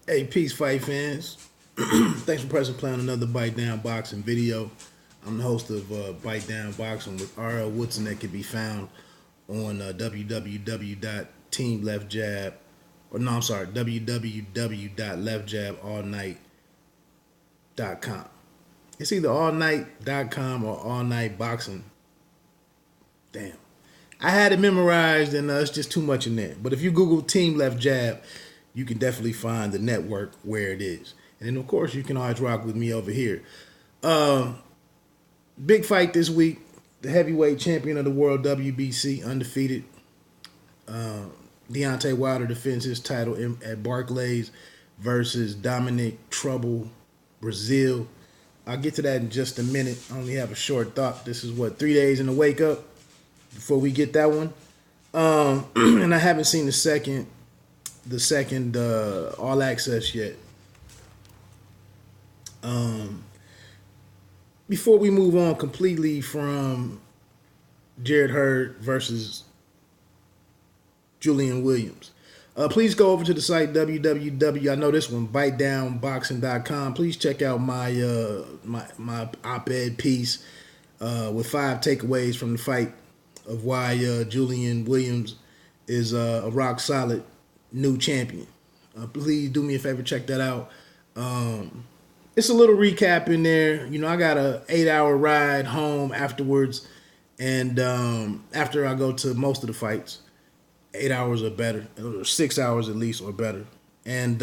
Hey, peace, fight fans. Thanks for pressing play on another Bite Down Boxing video. I'm the host of Bite Down Boxing with R.L. Woodson that can be found on www.teamleftjab, or no, I'm sorry, www.leftjaballnight.com. It's either allnight.com or allnightboxing. Damn. I had it memorized and it's just too much in there. But if you Google Team Left Jab, you can definitely find the network where it is. And then, of course, you can always rock with me over here. Big fight this week. The heavyweight champion of the world, WBC, undefeated. Deontay Wilder defends his title at Barclays versus Dominic Trouble Breazeale. I'll get to that in just a minute. I only have a short thought. This is 3 days in the wake up before we get that one. And I haven't seen the second All Access yet. Before we move on completely from Jared Hurd versus Julian Williams, please go over to the site www. I know this one, bitedownboxing.com. Please check out my my op-ed piece with 5 takeaways from the fight of why Julian Williams is a rock solid new champion. Please do me a favor, check that out. It's a little recap in there. You know, I got a 8-hour ride home afterwards, and after I go to most of the fights, 8 hours or better, or 6 hours at least or better. And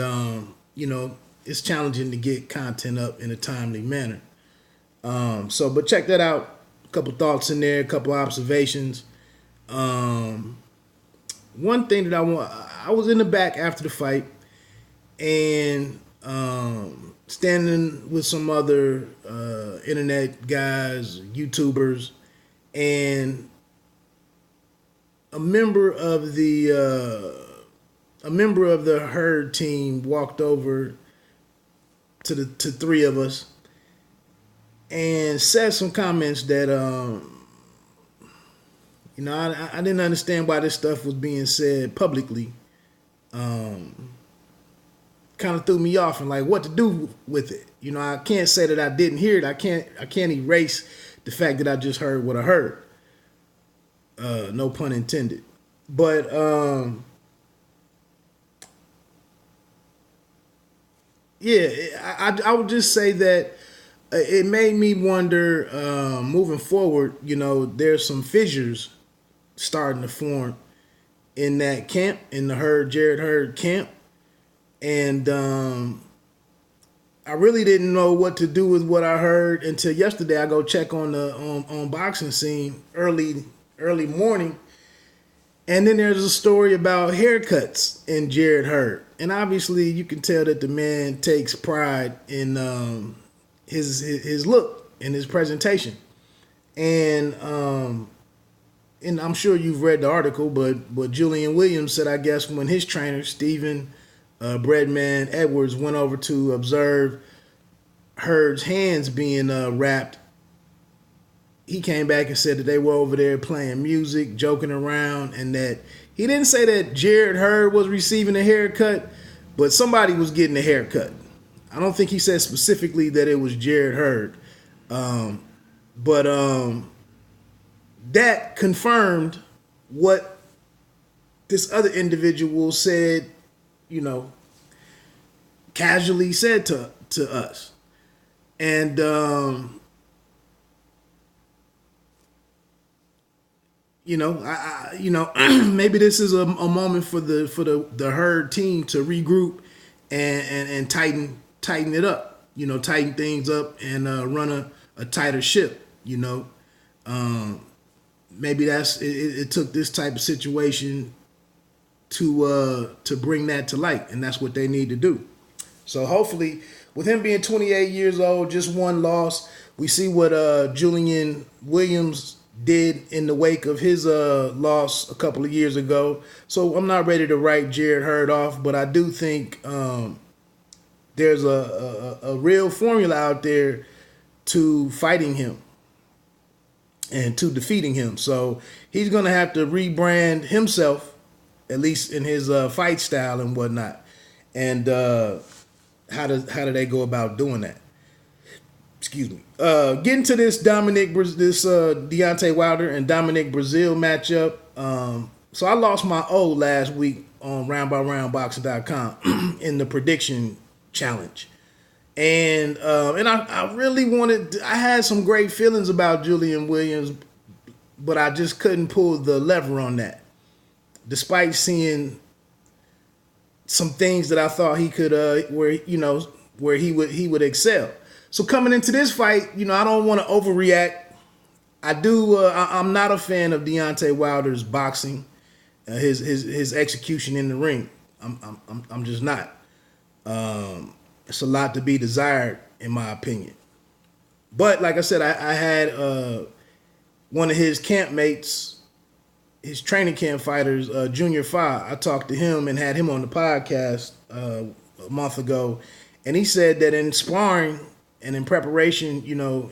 you know, it's challenging to get content up in a timely manner. But check that out. A couple thoughts in there, a couple observations. One thing that I was in the back after the fight, and standing with some other internet guys, YouTubers, and a member of the Hurd team walked over to 3 of us and said some comments that you know, I didn't understand why this stuff was being said publicly. Kind of threw me off and like what to do with it. You know, I can't say that I didn't hear it. I can't erase the fact that I just heard what I heard. No pun intended. But yeah, I would just say that it made me wonder, moving forward, you know, there's some fissures starting to form in that camp, in the Jared Hurd camp. And I really didn't know what to do with what I heard until yesterday. I go check on the on boxing scene early morning, and then there's a story about haircuts in Jared Hurd, and obviously you can tell that the man takes pride in his look and his presentation, and I'm sure you've read the article, but Julian Williams said, I guess, when his trainer Stephen Breadman Edwards went over to observe Hurd's hands being wrapped, he came back and said that they were over there playing music, joking around, and that he didn't say that Jared Hurd was receiving a haircut, but somebody was getting a haircut. I don't think he said specifically that it was Jared Hurd. But that confirmed what this other individual said, you know, casually said to us. And you know, maybe this is a moment for the Hurd team to regroup and tighten it up. You know, tighten things up and run a tighter ship. You know, maybe it took this type of situation to bring that to light, and that's what they need to do. So hopefully, with him being 28 years old, just one loss, we see what Julian Williams did in the wake of his loss a couple of years ago. So I'm not ready to write Jared Hurd off, but I do think there's a real formula out there to fighting him and to defeating him. So he's going to have to rebrand himself, at least in his fight style and whatnot. and how do they go about doing that? Excuse me. Getting to this Deontay Wilder and Dominic Breazeale matchup. So I lost my O last week on roundbyroundboxing.com in the prediction challenge. And I really wanted, I had some great feelings about Julian Williams, but I just couldn't pull the lever on that. Despite seeing some things that I thought he could, where he would excel. So coming into this fight, I don't want to overreact. I'm not a fan of Deontay Wilder's boxing, his execution in the ring. I'm just not. It's a lot to be desired, in my opinion. But like I said, I had one of his campmates, his training camp fighters, Junior Fa. I talked to him and had him on the podcast a month ago, and he said that in sparring and in preparation,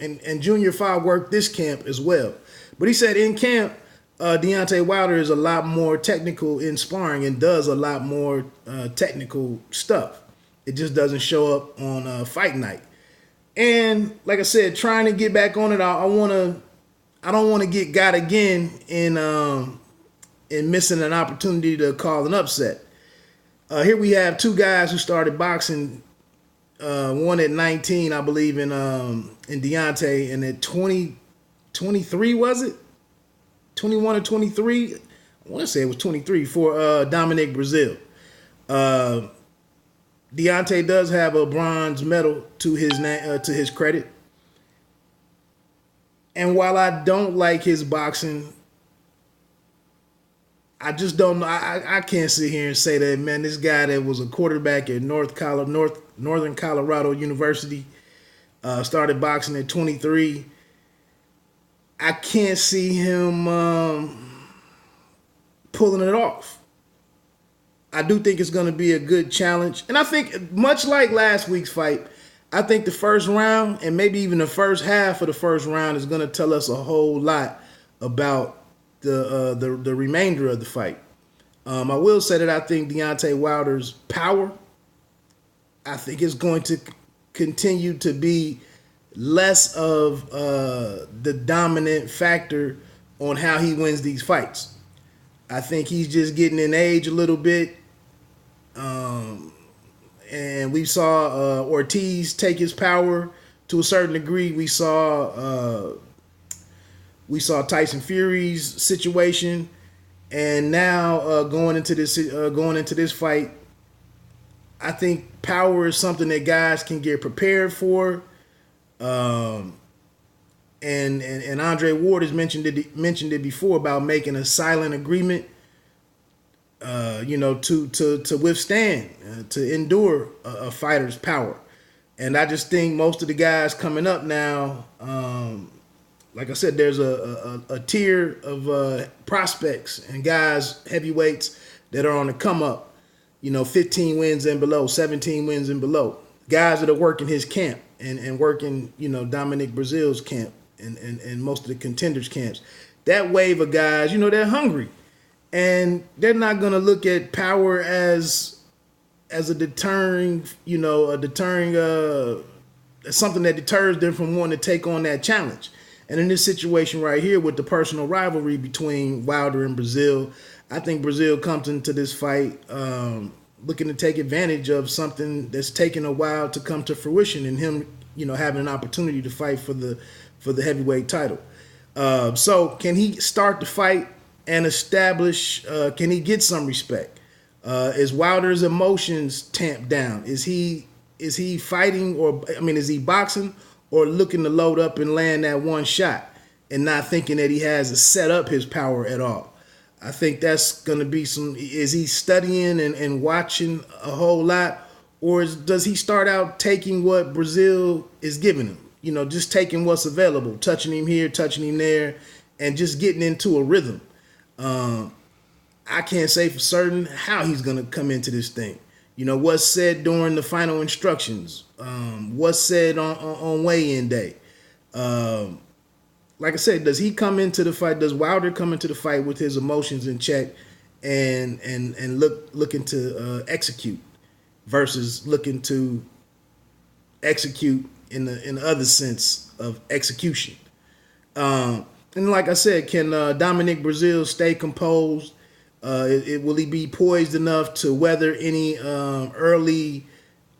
and Junior Fa worked this camp as well. But he said in camp, Deontay Wilder is a lot more technical in sparring and does a lot more technical stuff. It just doesn't show up on fight night. And like I said, trying to get back on it, I don't want to get got again in missing an opportunity to call an upset. Here we have two guys who started boxing. One at 19, I believe, in Deontay, and at 23, was it? 21 or 23? I want to say it was 23 for Dominic Breazeale. Deontay does have a bronze medal to his credit. And while I don't like his boxing, I just don't know. I can't sit here and say that, man, this guy that was a quarterback at Northern Colorado University, started boxing at 23. I can't see him pulling it off. I do think it's going to be a good challenge. And I think, much like last week's fight, I think the first round and maybe even the first half of the first round is going to tell us a whole lot about the remainder of the fight. I will say that I think Deontay Wilder's power, I think, is going to continue to be less of the dominant factor on how he wins these fights. I think he's just getting in age a little bit. And we saw Ortiz take his power to a certain degree. We saw Tyson Fury's situation, and now going into this fight, I think power is something that guys can get prepared for. And Andre Ward has mentioned it before about making a silent agreement, to withstand, to endure a fighter's power. And I just think most of the guys coming up now, like I said, there's a tier of prospects and guys, heavyweights, that are on the come up, 15 wins and below, 17 wins and below. Guys that are working his camp and working, Dominic Breazeale's camp and most of the contenders' camps. That wave of guys, they're hungry. And they're not going to look at power as a deterring, something that deters them from wanting to take on that challenge. And in this situation right here with the personal rivalry between Wilder and Breazeale, I think Breazeale comes into this fight looking to take advantage of something that's taken a while to come to fruition in him, having an opportunity to fight for the heavyweight title. So can he start the fight and establish, can he get some respect? Is Wilder's emotions tamped down? Is he fighting, is he boxing or looking to load up and land that one shot and not thinking that he has to set up his power at all? I think that's going to be is he studying and watching a whole lot, or does he start out taking what Breazeale is giving him? Just taking what's available, touching him here, touching him there, and just getting into a rhythm. I can't say for certain how he's going to come into this thing. What's said during the final instructions, what's said on weigh-in day. Like I said, does he come into the fight? Does Wilder come into the fight with his emotions in check and looking to execute versus looking to execute in the other sense of execution. And like I said, can Dominic Breazeale stay composed? Will he be poised enough to weather any early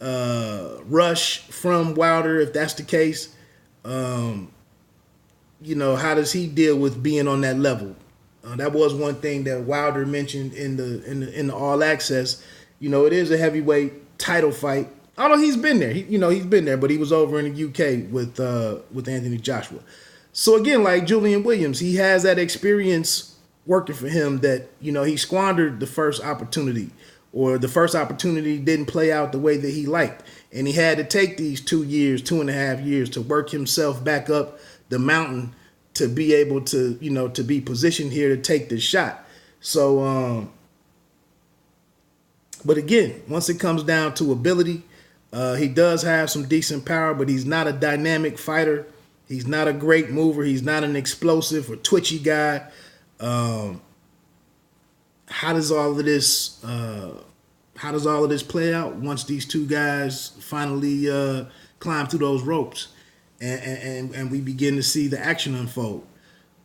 rush from Wilder, if that's the case? How does he deal with being on that level? That was one thing that Wilder mentioned in the All Access. It is a heavyweight title fight. Although he's been there, he's been there, but he was over in the UK with Anthony Joshua. So again, like Julian Williams, he has that experience working for him that he squandered the first opportunity, or the first opportunity didn't play out the way that he liked, and he had to take these 2.5 years to work himself back up the mountain to be able to to be positioned here to take this shot. So but again, once it comes down to ability, he does have some decent power, but he's not a dynamic fighter. He's not a great mover. He's not an explosive or twitchy guy. How does all of this play out once these two guys finally climb through those ropes and we begin to see the action unfold?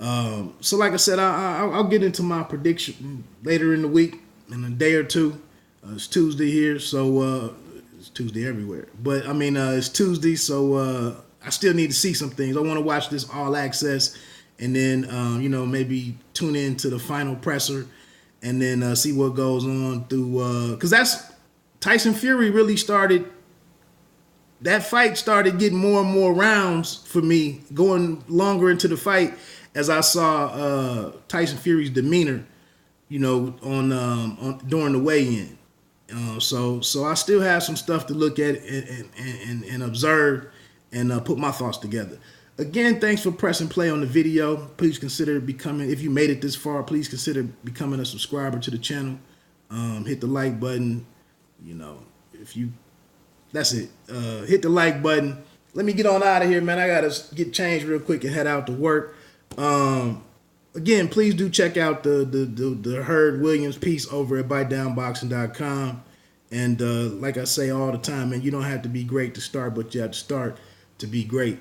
So like I said, I'll get into my prediction later in the week, in a day or two. It's Tuesday here, so it's Tuesday everywhere. But I mean, it's Tuesday, so I still need to see some things. I want to watch this All Access, and then maybe tune in to the final presser, and then see what goes on through. Because that's Tyson Fury really started. That fight started getting more and more rounds for me, going longer into the fight as I saw Tyson Fury's demeanor, on during the weigh-in. So I still have some stuff to look at and observe and put my thoughts together. Again, thanks for pressing play on the video. Please consider becoming, if you made it this far, please consider becoming a subscriber to the channel. Hit the like button. That's it. Hit the like button. Let me get on out of here, man. I got to get changed real quick and head out to work. Again, please do check out the Hurd-Williams piece over at BiteDownBoxing.com. And like I say all the time, man, you don't have to be great to start, but you have to start to be great.